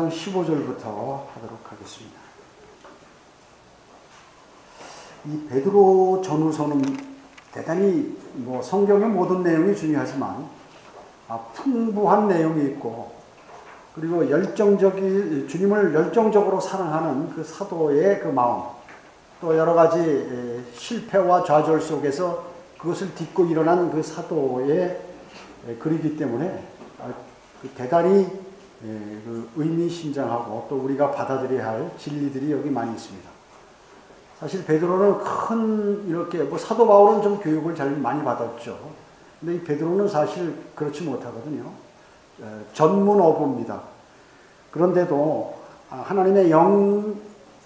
3장 15절부터 하도록 하겠습니다. 이 베드로 전후서는 대단히 성경의 모든 내용이 중요하지만 풍부한 내용이 있고, 그리고 주님을 열정적으로 사랑하는 그 사도의 그 마음, 또 여러 가지 실패와 좌절 속에서 그것을 딛고 일어난 그 사도의 글이기 때문에 대단히 의미심장하고 또 우리가 받아들여야 할 진리들이 여기 많이 있습니다. 사실 베드로는 이렇게 사도 바울은 좀 교육을 잘 많이 받았죠. 근데 이 베드로는 사실 그렇지 못하거든요. 전문 어부입니다. 그런데도 하나님의 영에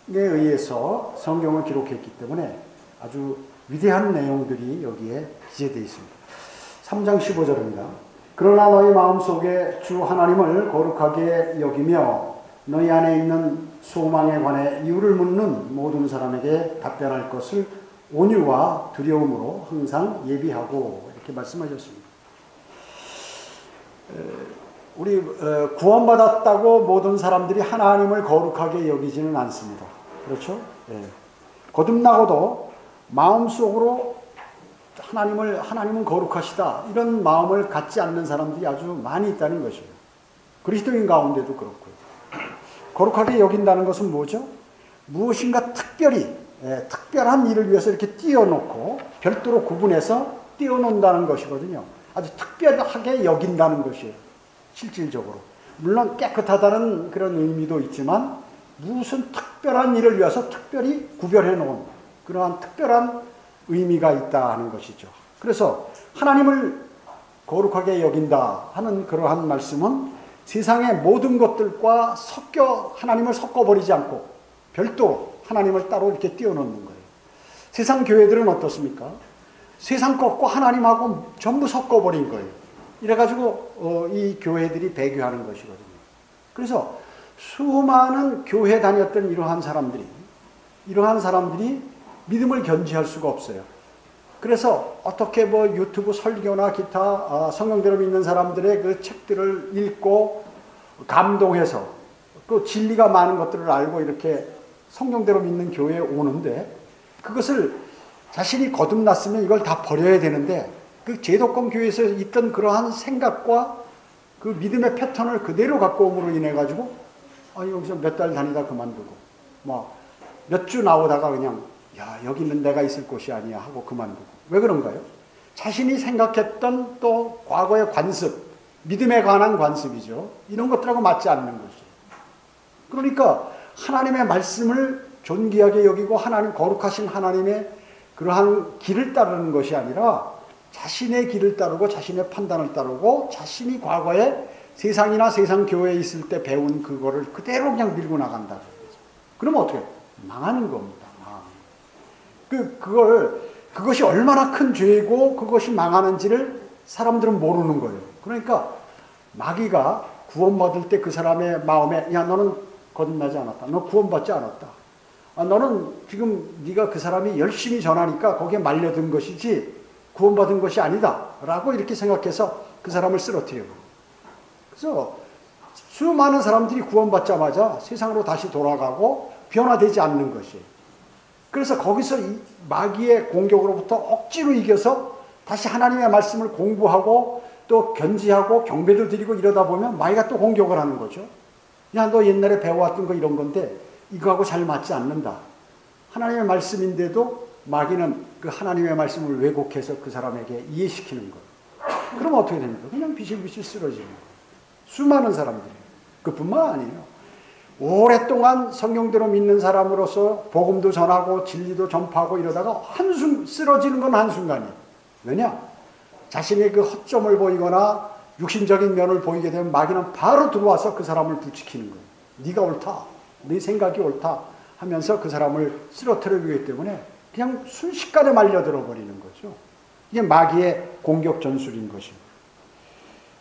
의해서 성경을 기록했기 때문에 아주 위대한 내용들이 여기에 기재되어 있습니다. 3장 15절입니다. 그러나 너희 마음속에 주 하나님을 거룩하게 여기며 너희 안에 있는 소망에 관해 이유를 묻는 모든 사람에게 답변할 것을 온유와 두려움으로 항상 예비하고, 이렇게 말씀하셨습니다. 우리 구원받았다고 모든 사람들이 하나님을 거룩하게 여기지는 않습니다. 그렇죠? 거듭나고도 마음속으로 하나님은 거룩하시다, 이런 마음을 갖지 않는 사람들이 아주 많이 있다는 것이에요. 그리스도인 가운데도 그렇고요. 거룩하게 여긴다는 것은 뭐죠? 무엇인가 특별한 일을 위해서 이렇게 띄워놓고 별도로 구분해서 띄워놓는다는 것이거든요. 아주 특별하게 여긴다는 것이에요. 실질적으로. 물론 깨끗하다는 그런 의미도 있지만 무슨 특별한 일을 위해서 특별히 구별해 놓은 그러한 특별한 의미가 있다 하는 것이죠. 그래서 하나님을 거룩하게 여긴다 하는 그러한 말씀은 세상의 모든 것들과 하나님을 섞어버리지 않고 별도로 하나님을 따로 이렇게 띄워놓는 거예요. 세상 교회들은 어떻습니까? 세상 것과 하나님하고 전부 섞어버린 거예요. 이래가지고 이 교회들이 배교하는 것이거든요. 그래서 수많은 교회 다녔던 이러한 사람들이 믿음을 견지할 수가 없어요. 그래서 어떻게 유튜브 설교나 기타 성경대로 믿는 사람들의 그 책들을 읽고 감동해서 또 진리가 많은 것들을 알고 이렇게 성경대로 믿는 교회에 오는데, 그것을 자신이 거듭났으면 이걸 다 버려야 되는데 그 제도권 교회에서 있던 그러한 생각과 그 믿음의 패턴을 그대로 갖고 옴으로 인해 가지고 여기서 몇 달 다니다 그만두고 몇 주 나오다가 그냥 여기는 내가 있을 곳이 아니야 하고 그만두고. 왜 그런가요? 자신이 생각했던 또 과거의 관습, 믿음에 관한 관습이죠. 이런 것들하고 맞지 않는 것이에요. 그러니까 하나님의 말씀을 존귀하게 여기고 거룩하신 하나님의 그러한 길을 따르는 것이 아니라 자신의 길을 따르고 자신의 판단을 따르고 자신이 과거에 세상이나 세상 교회에 있을 때 배운 그거를 그대로 그냥 밀고 나간다. 그러면 어떻게 해요? 망하는 겁니다. 그것이 얼마나 큰 죄이고 그것이 망하는지를 사람들은 모르는 거예요. 그러니까 마귀가 구원받을 때 그 사람의 마음에 너는 거듭나지 않았다. 너 구원받지 않았다. 너는 지금 네가 그 사람이 열심히 전하니까 거기에 말려든 것이지 구원받은 것이 아니다 라고 이렇게 생각해서 그 사람을 쓰러뜨려요. 그래서 수많은 사람들이 구원받자마자 세상으로 다시 돌아가고 변화되지 않는 것이에요. 그래서 거기서 이 마귀의 공격으로부터 억지로 이겨서 다시 하나님의 말씀을 공부하고 또 견지하고 경배도 드리고 이러다 보면 마귀가 또 공격을 하는 거죠. 너 옛날에 배워왔던 거 이런 건데 이거하고 잘 맞지 않는다. 하나님의 말씀인데도 마귀는 그 하나님의 말씀을 왜곡해서 그 사람에게 이해시키는 거예요. 그럼 어떻게 됩니까? 그냥 비실비실 쓰러지는 거예요. 수많은 사람들이. 그뿐만 아니에요. 오랫동안 성경대로 믿는 사람으로서 복음도 전하고 진리도 전파하고 이러다가 쓰러지는 건 한순간이에요. 왜냐? 자신의 그 허점을 보이거나 육신적인 면을 보이게 되면 마귀는 바로 들어와서 그 사람을 부추기는 거예요. 네가 옳다. 네 생각이 옳다 하면서 그 사람을 쓰러뜨리기 때문에 그냥 순식간에 말려들어 버리는 거죠. 이게 마귀의 공격 전술인 것입니다.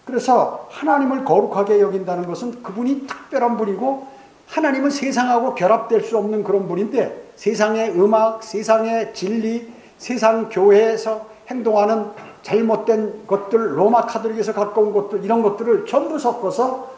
그래서 하나님을 거룩하게 여긴다는 것은 그분이 특별한 분이고 하나님은 세상하고 결합될 수 없는 그런 분인데 세상의 음악, 세상의 진리, 세상 교회에서 행동하는 잘못된 것들, 로마 카톨릭에서 갖고 온 것들, 이런 것들을 전부 섞어서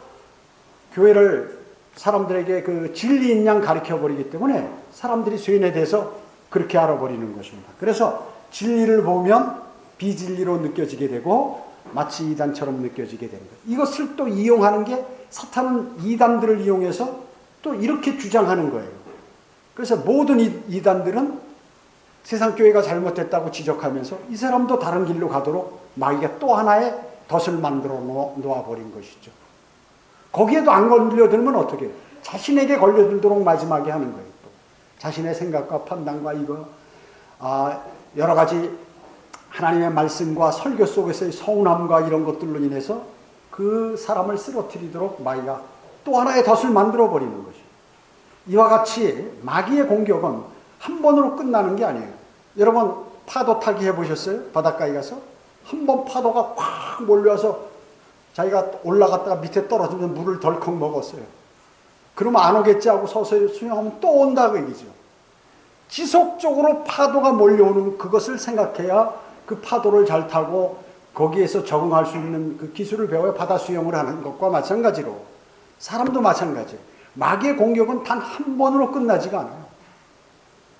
교회를 사람들에게 그 진리인 양 가르쳐 버리기 때문에 사람들이 죄인에 대해서 그렇게 알아버리는 것입니다. 그래서 진리를 보면 비진리로 느껴지게 되고 마치 이단처럼 느껴지게 되는 거예요. 이것을 또 이용하는 게 사탄은 이단들을 이용해서 또 이렇게 주장하는 거예요. 그래서 모든 이단들은 세상교회가 잘못됐다고 지적하면서 이 사람도 다른 길로 가도록 마귀가 또 하나의 덫을 만들어 놓아버린 것이죠. 거기에도 안 걸려들면 어떻게 해요? 자신에게 걸려들도록 마지막에 하는 거예요. 또. 자신의 생각과 판단과 이거 여러 가지 하나님의 말씀과 설교 속에서의 서운함과 이런 것들로 인해서 그 사람을 쓰러뜨리도록 마귀가 또 하나의 덫을 만들어 버리는 것이죠. 이와 같이 마귀의 공격은 한 번으로 끝나는 게 아니에요. 여러분 파도 타기 해보셨어요? 바닷가에 가서 한 번 파도가 확 몰려와서 자기가 올라갔다가 밑에 떨어지면 물을 덜컥 먹었어요. 그러면 안 오겠지 하고 서서히 수영하면 또 온다 그 얘기죠. 지속적으로 파도가 몰려오는 그것을 생각해야 그 파도를 잘 타고 거기에서 적응할 수 있는 그 기술을 배워야 바다 수영을 하는 것과 마찬가지로 사람도 마찬가지예요. 마귀의 공격은 단 한 번으로 끝나지가 않아요.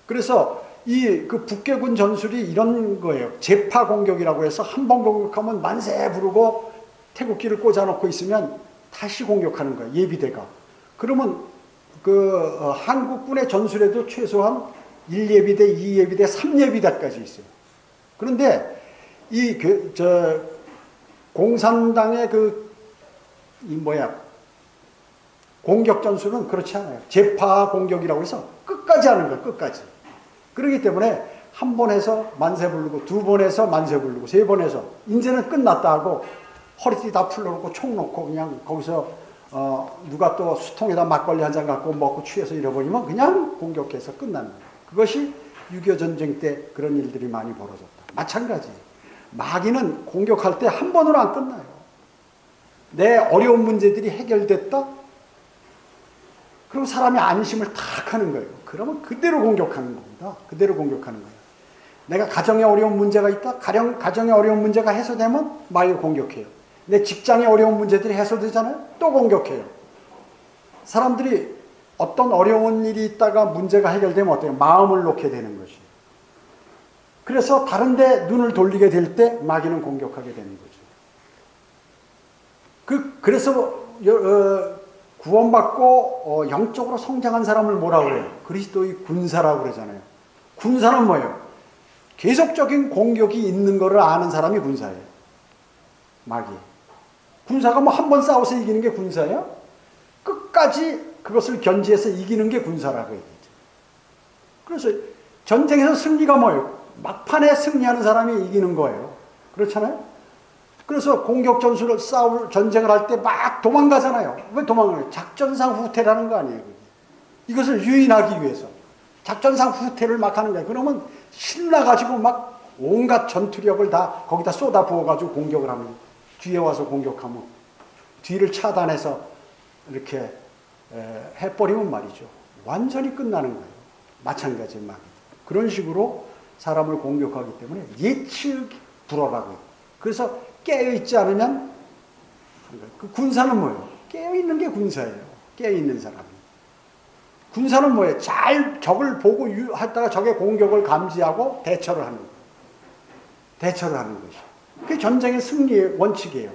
그래서 그 북괴군 전술이 이런 거예요. 제파 공격이라고 해서 한 번 공격하면 만세 부르고 태극기를 꽂아놓고 있으면 다시 공격하는 거예요. 예비대가. 그러면 한국군의 전술에도 최소한 1예비대, 2예비대, 3예비대까지 있어요. 그런데 공산당의 공격 전술은 그렇지 않아요. 제파 공격이라고 해서 끝까지 하는 거예요. 끝까지. 그렇기 때문에 한 번 해서 만세 부르고 두 번 해서 만세 부르고 세 번 해서 이제는 끝났다 하고 허리띠 다 풀러놓고 총 놓고 그냥 거기서 누가 또 수통에다 막걸리 한 잔 갖고 먹고 취해서 잃어버리면 그냥 공격해서 끝나는 거예요. 그것이 6.25 전쟁 때 그런 일들이 많이 벌어졌다. 마찬가지. 마귀는 공격할 때 한 번으로 안 끝나요. 내 어려운 문제들이 해결됐다? 그리고 사람이 안심을 탁 하는 거예요. 그러면 그대로 공격하는 겁니다. 그대로 공격하는 거예요. 내가 가정에 어려운 문제가 있다? 가정에 어려운 문제가 해소되면 마귀가 공격해요. 내 직장에 어려운 문제들이 해소되잖아요? 또 공격해요. 사람들이 어떤 어려운 일이 있다가 문제가 해결되면 어때요? 마음을 놓게 되는 것이에요. 그래서 다른 데 눈을 돌리게 될 때 마귀는 공격하게 되는 거죠. 그래서 구원받고 영적으로 성장한 사람을 뭐라고 그래요? 그리스도의 군사라고 그러잖아요. 군사는 뭐예요? 계속적인 공격이 있는 것을 아는 사람이 군사예요. 마귀. 군사가 뭐 한 번 싸워서 이기는 게 군사예요? 끝까지 그것을 견지해서 이기는 게 군사라고 얘기죠. 그래서 전쟁에서 승리가 뭐예요? 막판에 승리하는 사람이 이기는 거예요. 그렇잖아요? 그래서 공격 전술을 전쟁을 할 때 막 도망가잖아요. 왜 도망가요? 작전상 후퇴라는 거 아니에요. 이것을 유인하기 위해서. 작전상 후퇴를 막 하는 거예요. 그러면 신나가지고 막 온갖 전투력을 다 거기다 쏟아 부어가지고 공격을 하면 뒤에 와서 공격하면 뒤를 차단해서 이렇게 해버리면 말이죠. 완전히 끝나는 거예요. 마찬가지 막 그런 식으로 사람을 공격하기 때문에 예측 불허라고 해요. 그래서 깨어있지 않으면 그 군사는 뭐예요? 깨어있는 게 군사예요. 깨어있는 사람. 군사는 뭐예요? 잘 적을 보고 하다가 적의 공격을 감지하고 대처를 하는 거예요. 대처를 하는 것이. 그게 전쟁의 승리의 원칙이에요.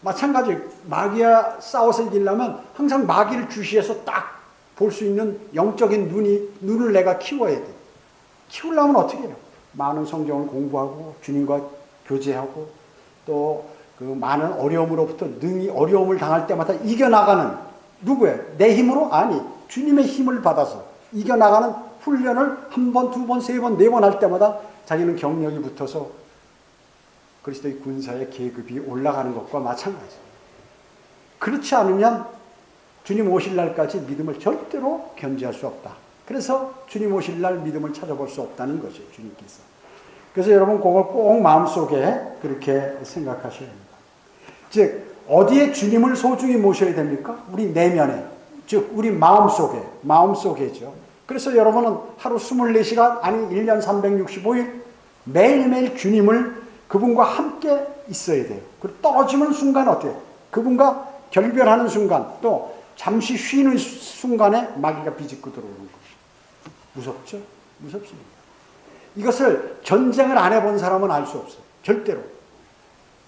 마찬가지 마귀와 싸워서 이기려면 항상 마귀를 주시해서 딱 볼 수 있는 영적인 눈을 내가 키워야 돼. 키우려면 어떻게 해요? 많은 성경을 공부하고 주님과 교제하고 또 그 많은 어려움으로부터 능히 어려움을 당할 때마다 이겨나가는 누구예요? 내 힘으로? 아니 주님의 힘을 받아서 이겨나가는 훈련을 한 번, 두 번, 세 번, 네 번 할 때마다 자기는 경력이 붙어서 그리스도의 군사의 계급이 올라가는 것과 마찬가지예요. 그렇지 않으면 주님 오실 날까지 믿음을 절대로 견지할 수 없다. 그래서 주님 오실 날 믿음을 찾아볼 수 없다는 거죠. 주님께서. 그래서 여러분 그걸 꼭 마음속에 그렇게 생각하셔야 합니다. 즉 어디에 주님을 소중히 모셔야 됩니까? 우리 내면에. 즉 우리 마음속에죠. 그래서 여러분은 하루 24시간 아니 1년 365일 매일매일 주님을 그분과 함께 있어야 돼요. 그리고 떨어지는 순간 어때요? 그분과 결별하는 순간 또 잠시 쉬는 순간에 마귀가 비집고 들어오는 것이 무섭죠? 무섭습니다. 이것을 전쟁을 안 해본 사람은 알 수 없어요. 절대로.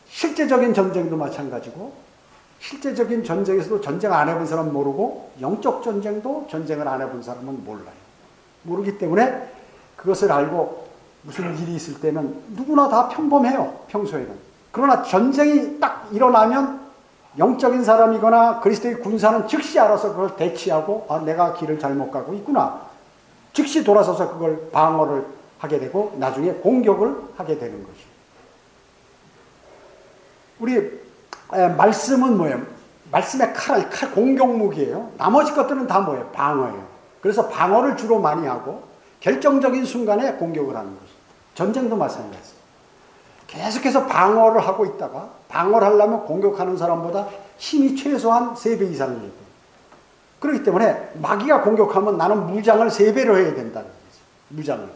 실제적인 전쟁도 마찬가지고 실제적인 전쟁에서도 전쟁 안 해본 사람은 모르고 영적 전쟁도 전쟁을 안 해본 사람은 몰라요. 모르기 때문에 그것을 알고 무슨 일이 있을 때는 누구나 다 평범해요. 평소에는. 그러나 전쟁이 딱 일어나면 영적인 사람이거나 그리스도의 군사는 즉시 알아서 그걸 대치하고 내가 길을 잘못 가고 있구나. 즉시 돌아서서 그걸 방어를 하게 되고 나중에 공격을 하게 되는 것이죠. 우리 말씀은 뭐예요? 말씀의 칼 공격무기예요. 나머지 것들은 다 뭐예요? 방어예요. 그래서 방어를 주로 많이 하고 결정적인 순간에 공격을 하는 것이죠. 전쟁도 마찬가지예요. 계속해서 방어를 하고 있다가 방어를 하려면 공격하는 사람보다 힘이 최소한 3배 이상이어야 돼요. 그렇기 때문에 마귀가 공격하면 나는 무장을 3배로 해야 된다는 거죠. 무장을.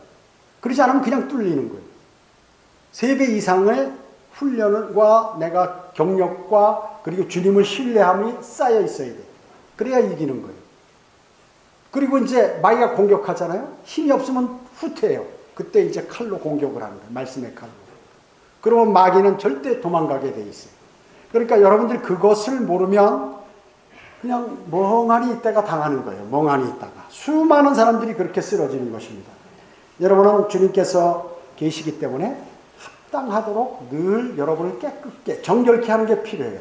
그러지 않으면 그냥 뚫리는 거예요. 3배 이상의 훈련과 내가 경력과 그리고 주님을 신뢰함이 쌓여 있어야 돼요. 그래야 이기는 거예요. 그리고 이제 마귀가 공격하잖아요. 힘이 없으면 후퇴해요. 그때 이제 칼로 공격을 하는 거예요. 말씀의 칼로. 그러면 마귀는 절대 도망가게 돼 있어요. 그러니까 여러분들 그것을 모르면 그냥 멍하니 있다가 당하는 거예요. 멍하니 있다가. 수많은 사람들이 그렇게 쓰러지는 것입니다. 여러분은 주님께서 계시기 때문에 합당하도록 늘 여러분을 깨끗게 정결케 하는 게 필요해요.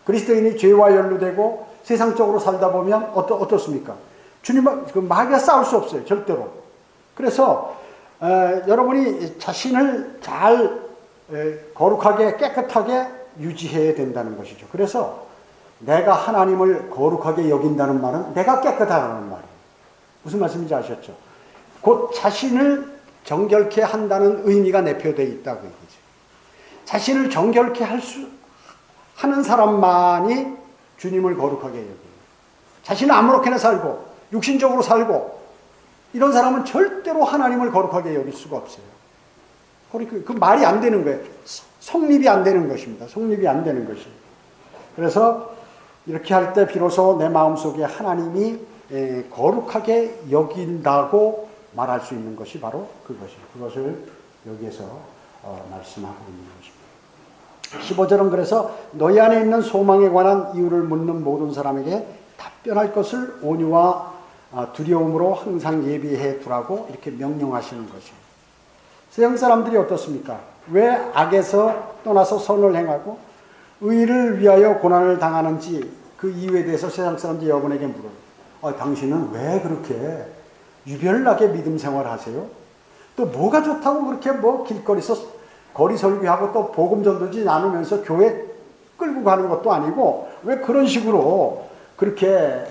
그리스도인이 죄와 연루되고 세상적으로 살다 보면 어떻습니까? 주님은 그 마귀가 싸울 수 없어요. 절대로. 그래서 여러분이 자신을 잘 거룩하게 깨끗하게 유지해야 된다는 것이죠. 그래서 내가 하나님을 거룩하게 여긴다는 말은 내가 깨끗하다는 말이에요. 무슨 말씀인지 아셨죠? 곧 자신을 정결케 한다는 의미가 내포되어 있다고 얘기죠. 자신을 정결케 하는 사람만이 주님을 거룩하게 여겨요. 자신은 아무렇게나 살고 육신적으로 살고 이런 사람은 절대로 하나님을 거룩하게 여길 수가 없어요. 그 말이 안 되는 거예요. 성립이 안 되는 것입니다. 성립이 안 되는 것이. 그래서 이렇게 할 때 비로소 내 마음속에 하나님이 거룩하게 여긴다고 말할 수 있는 것이 바로 그것이에요. 그것을 여기에서 말씀하고 있는 것입니다. 15절은 그래서 너희 안에 있는 소망에 관한 이유를 묻는 모든 사람에게 답변할 것을 온유와 두려움으로 항상 예비해 두라고 이렇게 명령하시는 것입니다. 세상 사람들이 어떻습니까? 왜 악에서 떠나서 선을 행하고 의를 위하여 고난을 당하는지 그 이유에 대해서 세상 사람들이 여러분에게 물어요. 당신은 왜 그렇게 유별나게 믿음 생활하세요? 또 뭐가 좋다고 그렇게 길거리에서 거리 설교하고 또 복음 전도지 나누면서 교회 끌고 가는 것도 아니고 왜 그런 식으로 그렇게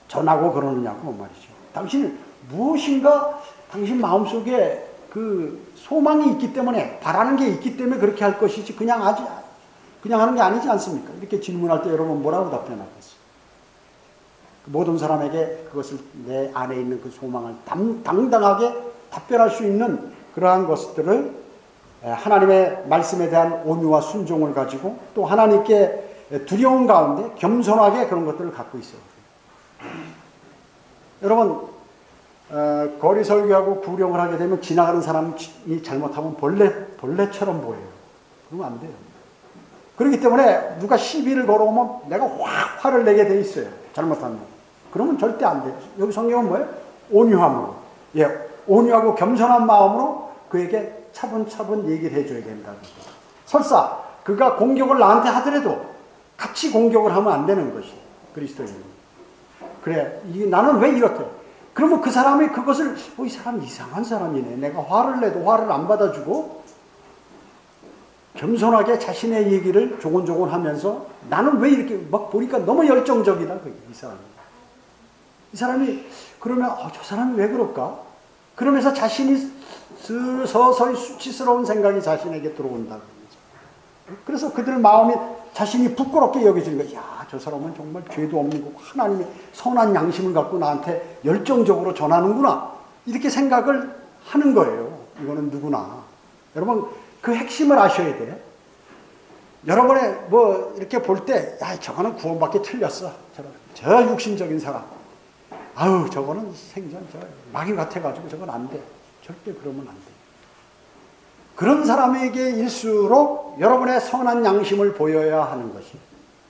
전하고 그러느냐고 말이죠. 당신 무엇인가 당신 마음속에 그 소망이 있기 때문에 바라는 게 있기 때문에 그렇게 할 것이지 그냥 하는 게 아니지 않습니까? 이렇게 질문할 때 여러분 뭐라고 답변하겠어요? 모든 사람에게 그것을 내 안에 있는 그 소망을 당당하게 답변할 수 있는 그러한 것들을 하나님의 말씀에 대한 온유와 순종을 가지고 또 하나님께 두려움 가운데 겸손하게 그런 것들을 갖고 있어요. 여러분 거리 설교하고 구령을 하게 되면 지나가는 사람이 잘못하면 벌레처럼 보여요. 그러면 안 돼요. 그렇기 때문에 누가 시비를 걸어오면 내가 확 화를 내게 돼 있어요. 잘못하면. 그러면 절대 안 돼요. 여기 성경은 뭐예요? 온유함으로. 온유하고 겸손한 마음으로 그에게 차분차분 얘기를 해줘야 된다는 거죠. 설사 그가 공격을 나한테 하더라도 같이 공격을 하면 안 되는 것이 그리스도인은. 그래, 나는 왜 이렇게? 그러면 그 사람이 그것을 이 사람 이상한 사람이네. 내가 화를 내도 화를 안 받아주고 겸손하게 자신의 얘기를 조곤조곤 하면서 나는 왜 이렇게 막 보니까 너무 열정적이다. 이 사람이. 이 사람이 그러면 저 사람이 왜 그럴까? 그러면서 자신이 서서히 수치스러운 생각이 자신에게 들어온다. 그래서 그들 마음이 자신이 부끄럽게 여겨지는 거예요. 저 사람은 정말 죄도 없는 거고 하나님의 선한 양심을 갖고 나한테 열정적으로 전하는구나. 이렇게 생각을 하는 거예요. 이거는 누구나. 여러분 그 핵심을 아셔야 돼. 여러분의 이렇게 볼 때 저거는 구원받기 틀렸어. 저 육신적인 사람, 아유 저거는 생전 저 마귀 같아가지고 저건 안 돼. 절대 그러면 안 돼. 그런 사람에게일수록 여러분의 선한 양심을 보여야 하는 것이.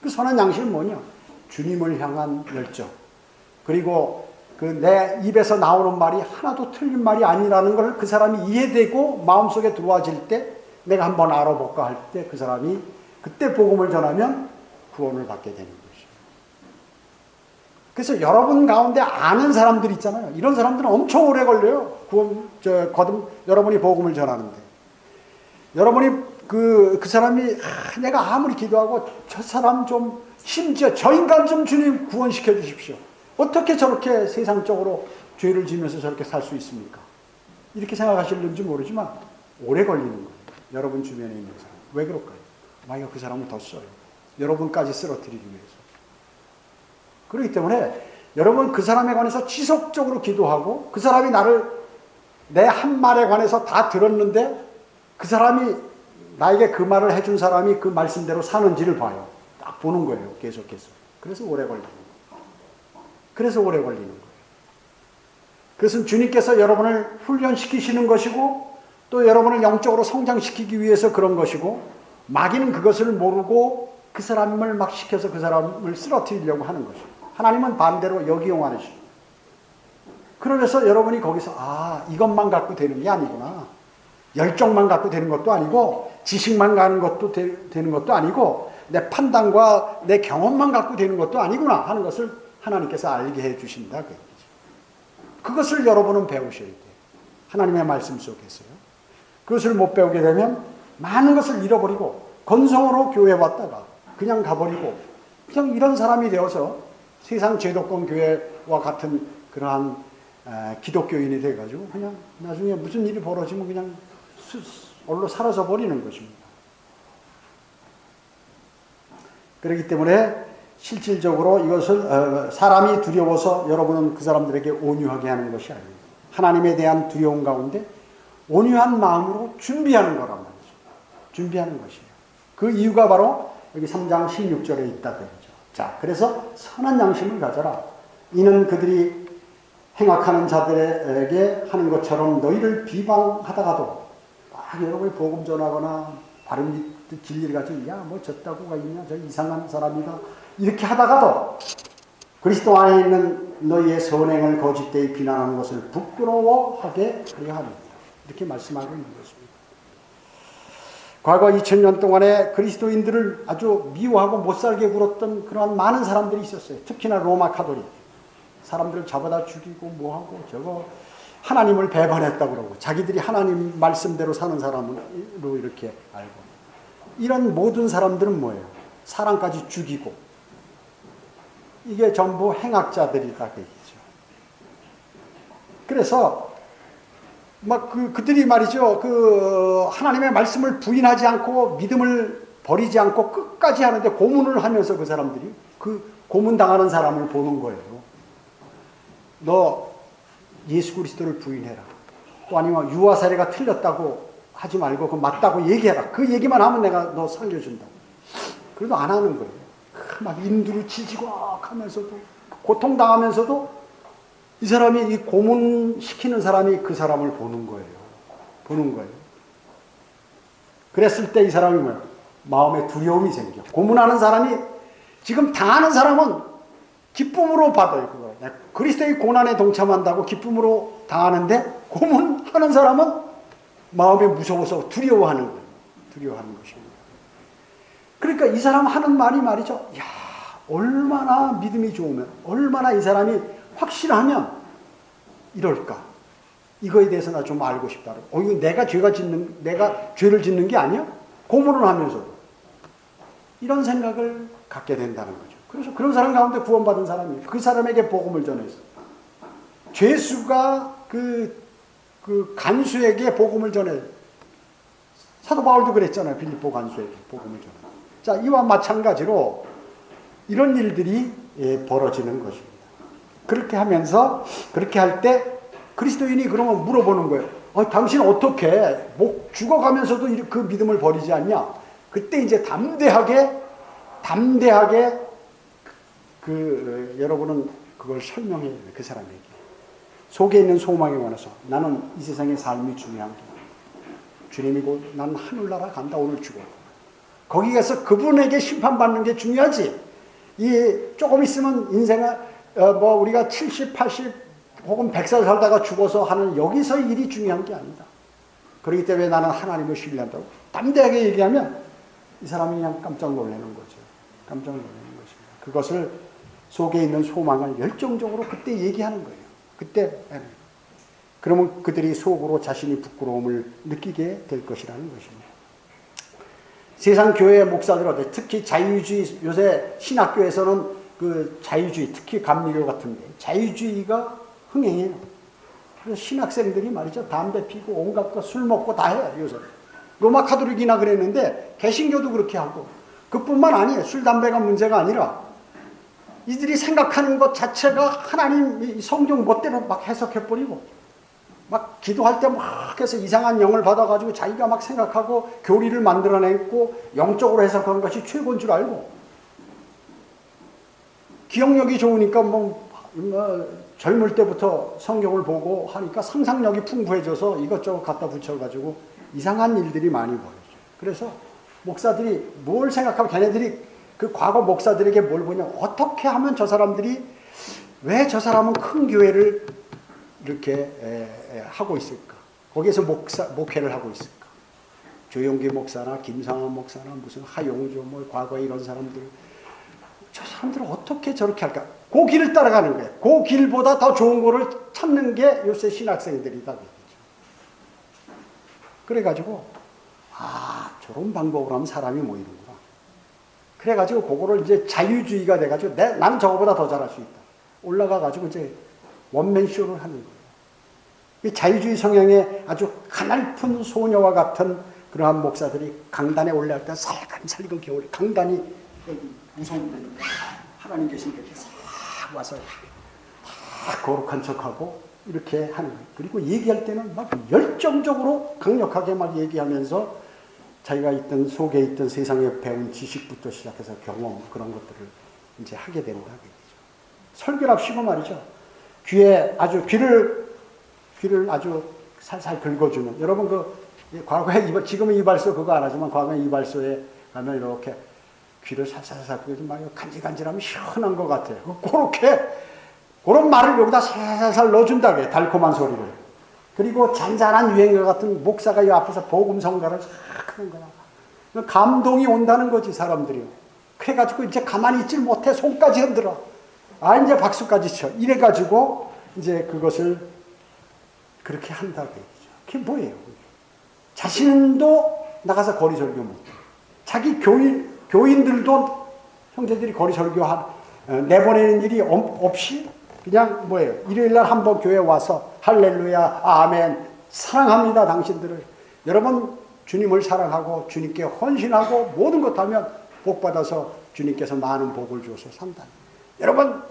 그 선한 양심은 뭐냐? 주님을 향한 열정. 그리고 그 내 입에서 나오는 말이 하나도 틀린 말이 아니라는 걸 그 사람이 이해되고 마음속에 들어와질 때 내가 한번 알아볼까 할 때 그 사람이 그때 복음을 전하면 구원을 받게 되는 것이에요. 그래서 여러분 가운데 아는 사람들 있잖아요. 이런 사람들은 엄청 오래 걸려요. 여러분이 복음을 전하는데. 여러분이 그 사람이 내가 아무리 기도하고 저 사람 좀 심지어 저 인간 좀 주님 구원시켜 주십시오. 어떻게 저렇게 세상적으로 죄를 지면서 저렇게 살 수 있습니까? 이렇게 생각하실는지 모르지만 오래 걸리는 거예요. 여러분 주변에 있는 사람. 왜 그럴까요? 마귀가 그 사람을 더 써요. 여러분까지 쓰러뜨리기 위해서. 그렇기 때문에 여러분 그 사람에 관해서 지속적으로 기도하고 그 사람이 내 한 말에 관해서 다 들었는데 그 사람이 나에게 그 말을 해준 사람이 그 말씀대로 사는지를 봐요. 딱 보는 거예요. 계속해서. 그래서 오래 걸리는 거예요. 그래서 오래 걸리는 거예요. 그것은 주님께서 여러분을 훈련시키시는 것이고 또 여러분을 영적으로 성장시키기 위해서 그런 것이고 마귀는 그것을 모르고 그 사람을 막 시켜서 그 사람을 쓰러뜨리려고 하는 것이고 하나님은 반대로 역이용하시고 그러면서 여러분이 거기서 이것만 갖고 되는 게 아니구나. 열정만 갖고 되는 것도 아니고 지식만 가는 것도 되는 것도 아니고 내 판단과 내 경험만 갖고 되는 것도 아니구나 하는 것을 하나님께서 알게 해주신다. 그것을 여러분은 배우셔야 돼요. 하나님의 말씀 속에서요. 그것을 못 배우게 되면 많은 것을 잃어버리고 건성으로 교회 왔다가 그냥 가버리고 그냥 이런 사람이 되어서 세상 제도권 교회와 같은 그러한 기독교인이 돼가지고 그냥 나중에 무슨 일이 벌어지면 그냥 얼로 사라져 버리는 것입니다. 그렇기 때문에 실질적으로 이것을 사람이 두려워서 여러분은 그 사람들에게 온유하게 하는 것이 아닙니다. 하나님에 대한 두려움 가운데 온유한 마음으로 준비하는 거란 말이죠. 준비하는 것이에요. 그 이유가 바로 여기 3장 16절에 있다 그러죠. 자, 그래서 선한 양심을 가져라. 이는 그들이 행악하는 자들에게 하는 것처럼 너희를 비방하다가도 막 여러분이 복음 전하거나 바른 진리를 가지고 뭐 저따구가 있냐 저 이상한 사람이다 이렇게 하다가도 그리스도 안에 있는 너희의 선행을 거짓되이 비난하는 것을 부끄러워하게 하려 합니다. 이렇게 말씀하고 있는 것입니다. 과거 2000년 동안에 그리스도인들을 아주 미워하고 못살게 굴었던 그러한 많은 사람들이 있었어요. 특히나 로마 카톨릭. 사람들을 잡아다 죽이고 뭐하고 저거 하나님을 배반했다고 그러고 자기들이 하나님 말씀대로 사는 사람으로 이렇게 알고 이런 모든 사람들은 뭐예요? 사람까지 죽이고 이게 전부 행악자들이다 그 얘기죠. 그래서 막 그들이 말이죠. 하나님의 말씀을 부인하지 않고 믿음을 버리지 않고 끝까지 하는데 고문을 하면서 그 사람들이 그 고문 당하는 사람을 보는 거예요. 너 예수 그리스도를 부인해라. 또 아니면 유아 사례가 틀렸다고 하지 말고 그 맞다고 얘기해라. 그 얘기만 하면 내가 너 살려준다. 그래도 안 하는 거예요. 막 인두를 치지고 하면서도 고통당하면서도 이 사람이 이 고문시키는 사람이 그 사람을 보는 거예요. 보는 거예요. 그랬을 때 이 사람이 뭐야? 마음에 두려움이 생겨. 고문하는 사람이 지금 당하는 사람은 기쁨으로 받아요. 그걸. 그리스도의 고난에 동참한다고 기쁨으로 당하는데 고문하는 사람은 마음에 무서워서 두려워하는 거예요. 두려워하는 것입니다. 그러니까 이 사람 하는 말이 말이죠. 야, 얼마나 믿음이 좋으면, 얼마나 이 사람이 확실하면 이럴까. 이거에 대해서 나 좀 알고 싶다. 이거 내가 죄를 짓는 게 아니야? 고문을 하면서도. 이런 생각을 갖게 된다는 거죠. 그래서 그런 사람 가운데 구원받은 사람이 그 사람에게 복음을 전해서 죄수가 그 간수에게 복음을 전해. 사도 바울도 그랬잖아요. 빌립보 간수에게 복음을 전해. 자, 이와 마찬가지로 이런 일들이 벌어지는 것입니다. 그렇게 하면서 그렇게 할 때 그리스도인이 그러면 물어보는 거예요. 당신 어떻게 죽어가면서도 그 믿음을 버리지 않냐? 그때 이제 담대하게 여러분은 그걸 설명해야 돼요. 그 사람에게. 속에 있는 소망에 관해서 나는 이 세상의 삶이 중요한 게 주님이고 난 하늘나라 간다 오늘 죽어. 거기 가서 그분에게 심판받는 게 중요하지. 조금 있으면 인생을 우리가 70, 80 혹은 100살 살다가 죽어서 하는 여기서 일이 중요한 게 아니다. 그렇기 때문에 나는 하나님을 신뢰한다고 담대하게 얘기하면 이 사람이 그냥 깜짝 놀라는 거죠. 깜짝 놀라는 것입니다. 그것을 속에 있는 소망을 열정적으로 그때 얘기하는 거예요. 그때 그러면 그들이 속으로 자신이 부끄러움을 느끼게 될 것이라는 것입니다. 세상 교회 목사들 특히 자유주의 요새 신학교에서는 그 자유주의 특히 감리교 같은데 자유주의가 흥행해요. 그래서 신학생들이 말이죠 담배 피고 온갖 거 술 먹고 다 해요 요새. 로마 카톨릭이나 그랬는데 개신교도 그렇게 하고 그뿐만 아니에요. 술 담배가 문제가 아니라 이들이 생각하는 것 자체가 하나님 성경 멋대로 막 해석해버리고 막 기도할 때 막 해서 이상한 영을 받아가지고 자기가 막 생각하고 교리를 만들어냈고 영적으로 해석한 것이 최고인 줄 알고 기억력이 좋으니까 젊을 때부터 성경을 보고 하니까 상상력이 풍부해져서 이것저것 갖다 붙여가지고 이상한 일들이 많이 보여요. 그래서 목사들이 뭘 생각하면 걔네들이 그 과거 목사들에게 뭘 보냐 어떻게 하면 저 사람들이 왜 저 사람은 큰 교회를 이렇게 하고 있을까? 거기에서 목회를 하고 있을까? 조용기 목사나 김상환 목사나 무슨 하용조 과거에 이런 사람들 저 사람들은 어떻게 저렇게 할까? 그 길을 따라가는 거예요. 그 길보다 더 좋은 거를 찾는 게 요새 신학생들이다. 그래가지고 저런 방법으로 하면 사람이 모이는구나. 그래가지고 그거를 이제 자유주의가 돼가지고 나는 저거보다 더 잘할 수 있다. 올라가가지고 이제 원맨쇼를 하는 거예요. 이 자유주의 성향의 아주 가냘픈 소녀와 같은 그러한 목사들이 강단에 올라갈 때 살금살금 겨울에 강단이 무서운 데 하나님 계신 데 싹 와서 다 거룩한 척하고 이렇게 하는 거예요. 그리고 얘기할 때는 막 열정적으로 강력하게 막 얘기하면서 자기가 속에 있던 세상에 배운 지식부터 시작해서 경험 그런 것들을 이제 하게 된다. 설교랍시고 말이죠. 귀를 아주 살살 긁어주는. 여러분 과거에 지금은 이발소 그거 안 하지만 과거에 이발소에 가면 이렇게 귀를 살살살 긁어주면 막 간질간질하면 시원한 것 같아요. 그런 말을 여기다 살살 넣어준다 그래요. 달콤한 소리를. 그리고 잔잔한 유행어 같은 목사가 이 앞에서 복음 성가를 싹 하는 거야. 감동이 온다는 거지 사람들이. 그래가지고 이제 가만히 있질 못해. 손까지 흔들어. 이제 박수까지 쳐. 이래가지고 이제 그것을 그렇게 한다고 얘기죠. 그게 뭐예요? 자신도 나가서 거리설교 못해. 자기 교인들도 형제들이 거리설교 내보내는 일이 없이 그냥 일요일날 한번 교회 와서 할렐루야 아멘 사랑합니다 당신들을. 여러분 주님을 사랑하고 주님께 헌신하고 모든 것 하면 복받아서 주님께서 많은 복을 주어서 산다. 여러분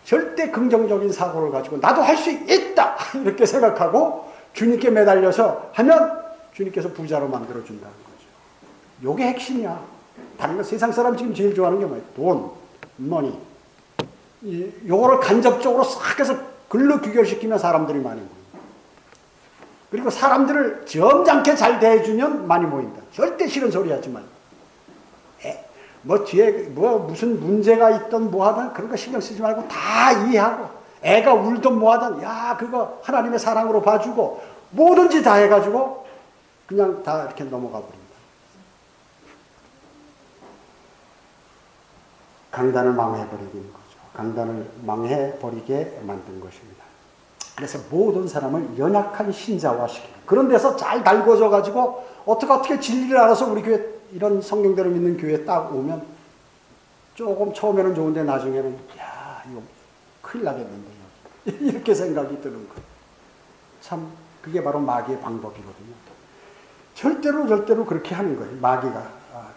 절대 긍정적인 사고를 가지고 나도 할 수 있다 이렇게 생각하고 주님께 매달려서 하면 주님께서 부자로 만들어준다는 거죠. 요게 핵심이야. 다른 거 세상 사람 지금 제일 좋아하는 게 뭐예요? 돈, 머니. 요거를 간접적으로 싹 해서 글로 귀결시키면 사람들이 많이 모인다. 그리고 사람들을 점잖게 잘 대해주면 많이 모인다. 절대 싫은 소리 하지 말고. 뒤에 무슨 문제가 있던 하든 그런 거 신경 쓰지 말고 다 이해하고 애가 울던 하든 그거 하나님의 사랑으로 봐주고 뭐든지 다 해가지고 그냥 다 이렇게 넘어가 버린다. 강단을 망해버리는 거죠. 강단을 망해버리게 만든 것입니다. 그래서 모든 사람을 연약한 신자화시키는 그런 데서 잘 달궈져가지고 어떻게 진리를 알아서 우리 교회 이런 성경대로 믿는 교회에 딱 오면 조금 처음에는 좋은데 나중에는 이거 큰일 나겠는데 이렇게 생각이 드는 거예요. 참 그게 바로 마귀의 방법이거든요. 절대로 그렇게 하는 거예요. 마귀가.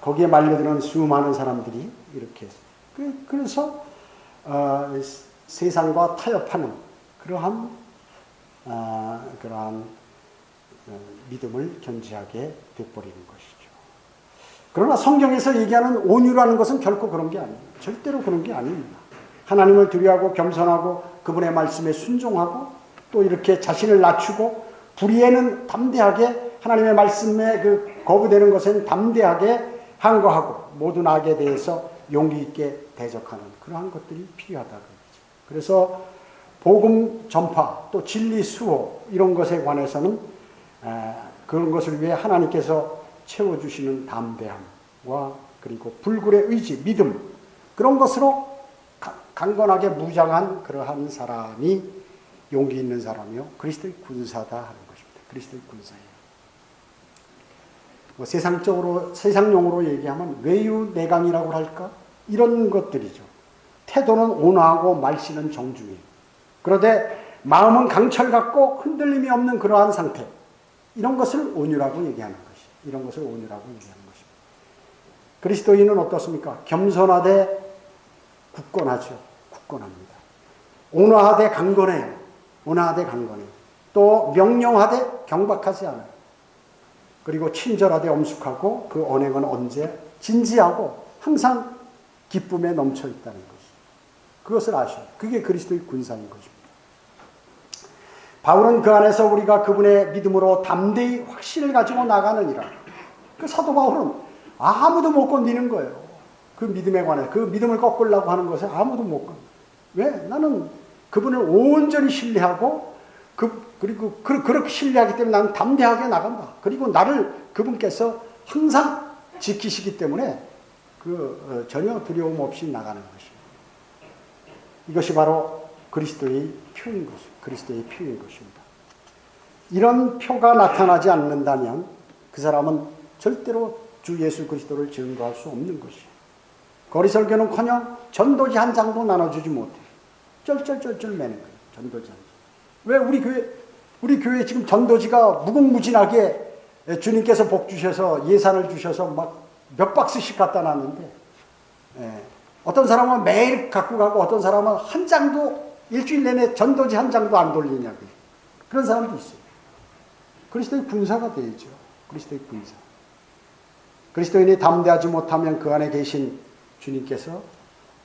거기에 말려드는 수많은 사람들이 이렇게. 그래서 세상과 타협하는 그러한 믿음을 견지하게 돼버리는 것이죠. 그러나 성경에서 얘기하는 온유라는 것은 결코 그런 게 아닙니다. 절대로 그런 게 아닙니다. 하나님을 두려워하고 겸손하고 그분의 말씀에 순종하고 또 이렇게 자신을 낮추고 불의에는 담대하게 하나님의 말씀에 거부되는 것엔 담대하게 항거하고 모든 악에 대해서 용기 있게 대적하는 그러한 것들이 필요하다는 거죠. 그래서 복음 전파 또 진리 수호 이런 것에 관해서는 그런 것을 위해 하나님께서 채워주시는 담대함과 그리고 불굴의 의지, 믿음 그런 것으로 강건하게 무장한 그러한 사람이 용기 있는 사람이요 그리스도의 군사다 하는 것입니다. 그리스도의 군사예요. 뭐 세상용어로 얘기하면 외유내강이라고 할까? 이런 것들이죠. 태도는 온화하고 말씨는 정중해요. 그런데 마음은 강철 같고 흔들림이 없는 그러한 상태. 이런 것을 온유라고 얘기하는 것이. 이런 것을 온유라고 얘기하는 것입니다. 그리스도인은 어떻습니까? 겸손하되 굳건하죠. 굳건합니다. 온화하되 강건해요. 온화하되 강건해요. 또 명령하되 경박하지 않아요. 그리고 친절하되 엄숙하고 그 언행은 언제 진지하고 항상 기쁨에 넘쳐 있다는 것이. 그것을 아셔요. 그게 그리스도의 군사인 것입니다. 바울은 그 안에서 우리가 그분의 믿음으로 담대히 확신을 가지고 나가느니라. 그 사도 바울은 아무도 못 건드리는 거예요. 그 믿음에 관해 그 믿음을 꺾으려고 하는 것에 아무도 못 건드려. 왜? 나는 그분을 온전히 신뢰하고 그리고 그렇게 신뢰하기 때문에 나는 담대하게 나간다. 그리고 나를 그분께서 항상 지키시기 때문에 전혀 두려움 없이 나가는 것입니다. 이것이 바로 그리스도의 표인 것입니다. 그리스도의 표인 것입니다. 이런 표가 나타나지 않는다면 그 사람은 절대로 주 예수 그리스도를 증거할 수 없는 것이에요. 거리설교는커녕 전도지 한 장도 나눠주지 못해요. 쩔쩔쩔쩔 매는 거예요. 전도지 한 장. 왜 우리 교회 지금 전도지가 무궁무진하게 주님께서 복 주셔서 예산을 주셔서 막 몇 박스씩 갖다 놨는데 어떤 사람은 매일 갖고 가고 어떤 사람은 한 장도 일주일 내내 전도지 한 장도 안 돌리냐고요. 그런 사람도 있어요. 그리스도의 군사가 되죠. 그리스도의 군사. 그리스도인이 담대하지 못하면 그 안에 계신 주님께서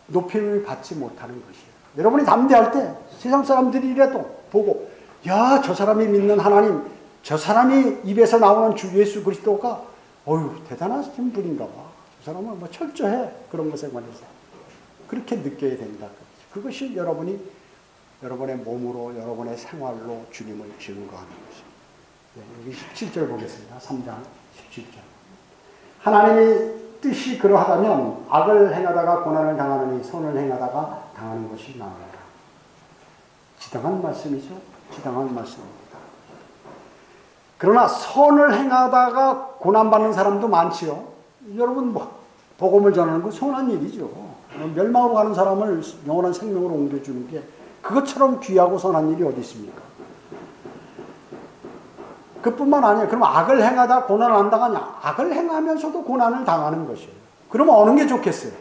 높임을 받지 못하는 것이에요. 여러분이 담대할 때 세상 사람들이라도 보고 야, 저 사람이 믿는 하나님, 저 사람이 입에서 나오는 주 예수 그리스도가 어휴 대단하신 분인가 봐. 저 사람은 뭐 철저해. 그런 것에 관해서 그렇게 느껴야 된다. 그것이 여러분의 몸으로 여러분의 생활로 주님을 증거하는 것입니다. 네, 여기 17절 보겠습니다. 3장 17절. 하나님의 뜻이 그러하다면 악을 행하다가 고난을 당하느니 선을 행하다가 당하는 것이 나으리라. 지당한 말씀이죠. 지당한 말씀입니다. 그러나 선을 행하다가 고난받는 사람도 많지요. 여러분 복음을 전하는 건 선한 일이죠. 멸망으로 가는 사람을 영원한 생명으로 옮겨주는 게 그것처럼 귀하고 선한 일이 어디 있습니까? 그뿐만 아니에요. 그럼 악을 행하다 고난을 안 당하냐? 악을 행하면서도 고난을 당하는 것이에요. 그러면 어느 게 좋겠어요?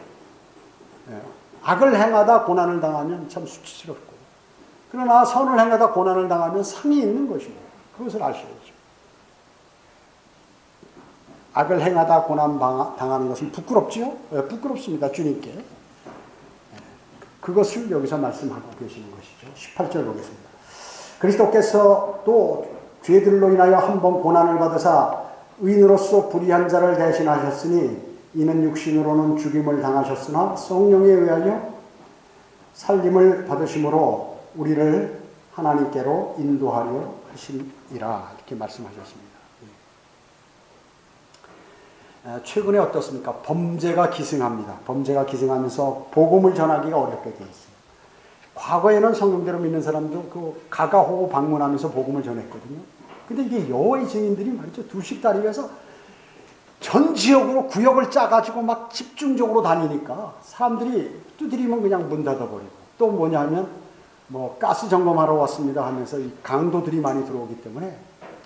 악을 행하다 고난을 당하면 참 수치스럽고, 그러나 선을 행하다 고난을 당하면 상이 있는 것입니다. 그것을 아셔야죠. 악을 행하다 고난 당하는 것은 부끄럽지요? 부끄럽습니다. 주님께. 그것을 여기서 말씀하고 계시는 것이죠. 18절 보겠습니다. 그리스도께서 또 죄들로 인하여 한 번 고난을 받으사 의인으로서 불의한 자를 대신하셨으니 이는 육신으로는 죽임을 당하셨으나 성령에 의하여 살림을 받으심으로 우리를 하나님께로 인도하려 하심이라. 이렇게 말씀하셨습니다. 최근에 어떻습니까? 범죄가 기승합니다. 범죄가 기승하면서 복음을 전하기가 어렵게 되어 있어요. 과거에는 성경대로 믿는 사람도 그 가가호고 방문하면서 복음을 전했거든요. 근데 이게 여호와의 증인들이 말이죠. 두식다리에서 전 지역으로 구역을 짜가지고 막 집중적으로 다니니까 사람들이 두드리면 그냥 문 닫아버리고, 또 뭐냐면 뭐 가스 점검하러 왔습니다 하면서 이 강도들이 많이 들어오기 때문에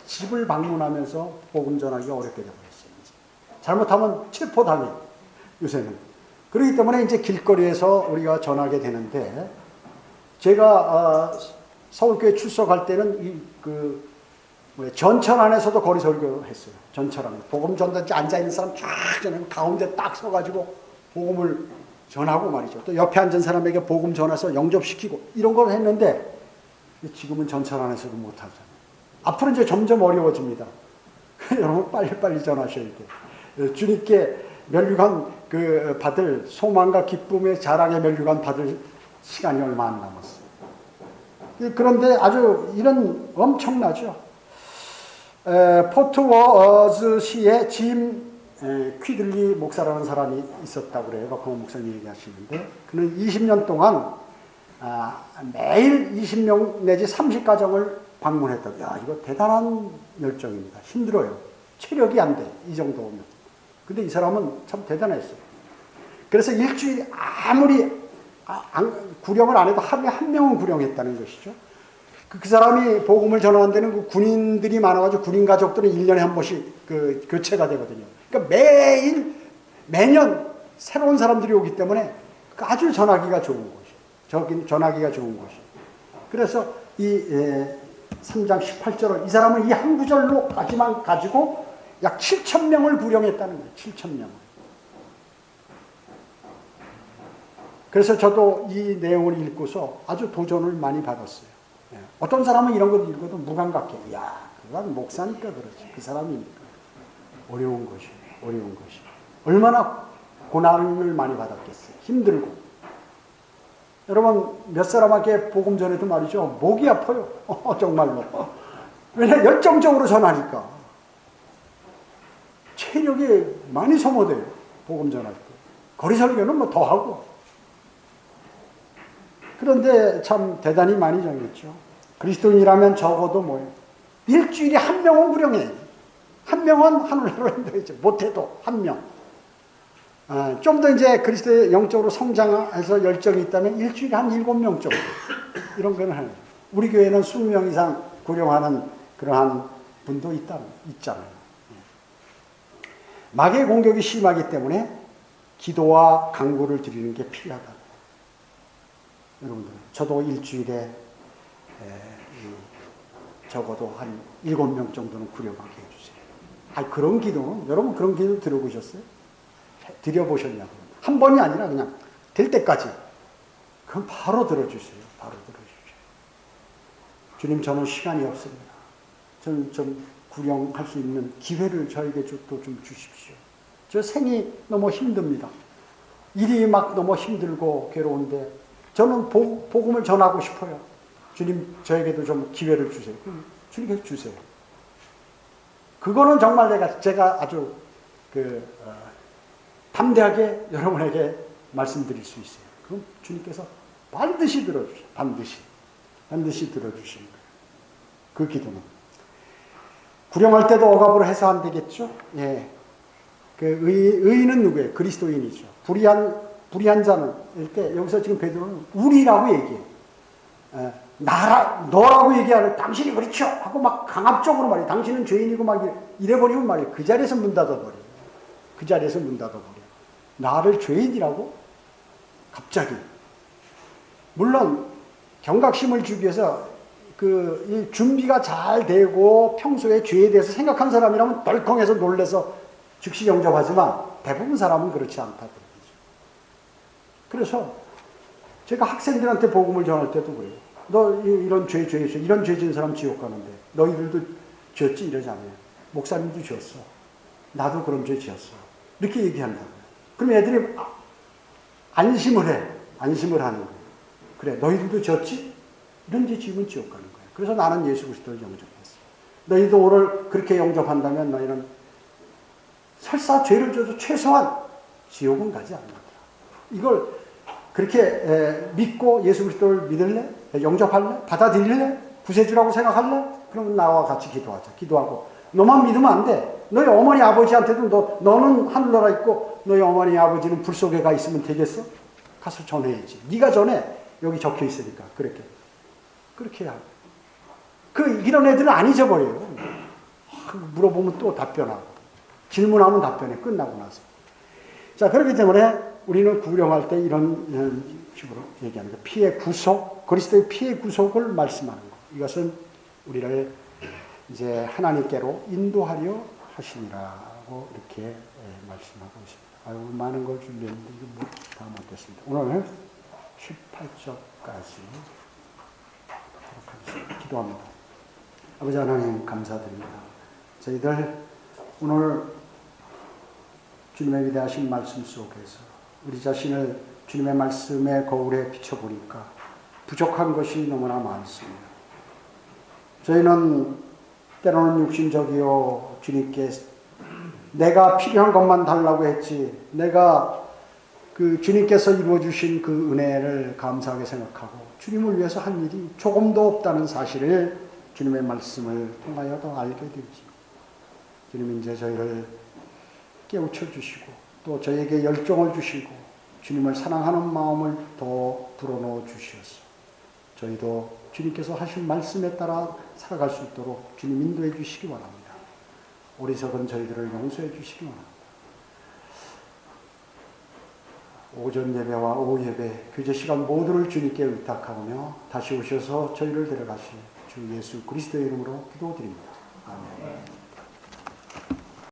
집을 방문하면서 복음 전하기가 어렵게 되고 잘못하면 체포당해요, 요새는. 그렇기 때문에 이제 길거리에서 우리가 전하게 되는데, 제가 서울교회 출석할 때는 전철 안에서도 거리 설교를 했어요. 전철 안에. 복음 전단지 앉아있는 사람 쫙 전하고 가운데 딱 서가지고 복음을 전하고 말이죠. 또 옆에 앉은 사람에게 복음 전해서 영접시키고 이런 걸 했는데 지금은 전철 안에서도 못하잖아요. 앞으로 이제 점점 어려워집니다. 여러분 빨리빨리 전하셔야 돼요. 주님께 면류관 받을 소망과 기쁨의 자랑의 면류관 받을 시간이 얼마 안 남았어요. 그런데 아주 이런 엄청나죠. 포트 워즈시에 짐 퀴들리 목사라는 사람이 있었다고 그래요. 로커먼 목사님 얘기하시는데 그는 20년 동안 매일 20명 내지 30가정을 방문했다고. 야, 이거 대단한 열정입니다. 힘들어요. 체력이 안 돼. 이 정도 오면. 근데 이 사람은 참 대단했어요. 그래서 일주일에 아무리 구령을 안 해도 하루에 한 명은 구령했다는 것이죠. 그 사람이 복음을 전하는 데는 그 군인들이 많아가지고 군인 가족들은 1년에 한 번씩 교체가 되거든요. 그러니까 매년 새로운 사람들이 오기 때문에 아주 전하기가 좋은 곳이에요. 전하기가 좋은 곳이에요. 그래서 이 3장 18절은 이 사람은 이 한 구절로까지만 가지고 약 7,000명을 구령했다는 거예요. 7,000명을. 그래서 저도 이 내용을 읽고서 아주 도전을 많이 받았어요. 어떤 사람은 이런 걸 읽어도 무감각해. 야, 그건 목사니까 그렇지. 그 사람이니까. 어려운 것이. 얼마나 고난을 많이 받았겠어요. 힘들고. 여러분, 몇 사람에게 복음 전해도 말이죠. 목이 아파요. 정말로. 왜냐, 열정적으로 전하니까. 체력이 많이 소모돼요. 복음 전할 때. 거리 설교는 뭐 더 하고. 그런데 참 대단히 많이 전했죠. 그리스도인이라면 적어도 뭐예요? 일주일에 한 명은 구령해. 한 명은 하늘나라로 인도했죠. 못해도 한 명. 좀 더 이제 그리스도의 영적으로 성장해서 열정이 있다면 일주일에 한 7명 정도. 이런 거는 해요. 우리 교회는 20명 이상 구령하는 그러한 분도 있잖아요. 마귀의 공격이 심하기 때문에 기도와 간구를 드리는 게 필요하다. 여러분들, 저도 일주일에 적어도 한 7명 정도는 구령하게 해주세요. 그런 기도는, 여러분 그런 기도 들어보셨어요? 드려보셨냐고. 한 번이 아니라 그냥 될 때까지. 그럼 바로 들어주세요. 바로 들어주세요. 주님, 저는 시간이 없습니다. 저는 좀 구령할 수 있는 기회를 저에게 또 좀 주십시오. 저 생이 너무 힘듭니다. 일이 막 너무 힘들고 괴로운데 저는 복음을 전하고 싶어요. 주님, 저에게도 좀 기회를 주세요. 주님께서 주세요. 그거는 정말 제가 아주 담대하게 여러분에게 말씀드릴 수 있어요. 그럼 주님께서 반드시 들어주세요. 반드시 들어주시는 거예요. 그 기도는. 구령할 때도 억압으로 해서 안 되겠죠? 예. 의인은 누구예요? 그리스도인이죠. 불의한 자는, 이렇게 여기서 지금 베드로는 우리라고 얘기해요. 너라고 얘기하는, 당신이 그렇죠? 하고 막 강압적으로 말해요. 당신은 죄인이고 막 이래버리면 말이에요. 그 자리에서 문 닫아버려요. 나를 죄인이라고? 갑자기. 물론, 경각심을 주기 위해서 이 준비가 잘 되고 평소에 죄에 대해서 생각한 사람이라면 덜컹해서 놀래서 즉시 영접하지만 대부분 사람은 그렇지 않다고. 그래서 제가 학생들한테 복음을 전할 때도 그래요. 너 이런 죄 지은 사람 지옥 가는데 너희들도 지었지? 이러지 않아요. 목사님도 지었어. 나도 그런 죄 지었어. 이렇게 얘기한다고요. 그럼 애들이 안심을 하는 거예요. 그래, 너희들도 지었지? 이런 죄 지으면 지옥 가는 거예요. 그래서 나는 예수 그리스도를 영접했어. 너희도 오늘 그렇게 영접한다면 너희는 설사 죄를 져도 최소한 지옥은 가지 않는다. 이걸 그렇게 믿고 예수 그리스도를 믿을래? 영접할래? 받아들일래? 구세주라고 생각할래? 그럼 나와 같이 기도하자. 기도하고 너만 믿으면 안 돼. 너희 어머니 아버지한테도 너는 하늘나라 있고 너희 어머니 아버지는 불 속에 가 있으면 되겠어? 가서 전해야지. 네가 전해. 여기 적혀 있으니까. 그렇게 해야 돼. 이런 애들은 안 잊어버려요. 물어보면 또 답변하고. 질문하면 답변해. 끝나고 나서. 자, 그렇기 때문에 우리는 구령할 때 이런 식으로 얘기하는 거예요. 피의 구속, 그리스도의 피의 구속을 말씀하는 거. 이것은 우리를 이제 하나님께로 인도하려 하시니라고 이렇게 말씀하고 있습니다. 아유, 많은 걸 준비했는데 이거 뭐 다 못했습니다. 오늘 18절까지 기도합니다. 아버지 하나님 감사드립니다. 저희들 오늘 주님의 위대하신 말씀 속에서 우리 자신을 주님의 말씀의 거울에 비춰보니까 부족한 것이 너무나 많습니다. 저희는 때로는 육신적이요, 주님께 내가 필요한 것만 달라고 했지, 내가 그 주님께서 이루어주신 그 은혜를 감사하게 생각하고 주님을 위해서 한 일이 조금도 없다는 사실을 주님의 말씀을 통하여 더 알게 되었습니다. 주님 이제 저희를 깨우쳐 주시고 또 저에게 열정을 주시고 주님을 사랑하는 마음을 더 불어넣어 주시옵소서. 저희도 주님께서 하신 말씀에 따라 살아갈 수 있도록 주님 인도해 주시기 바랍니다. 어리석은 저희들을 용서해 주시기 바랍니다. 오전 예배와 오후 예배, 교제 시간 모두를 주님께 의탁하오며 다시 오셔서 저희를 데려가시 주 예수 그리스도의 이름으로 기도드립니다. 아멘.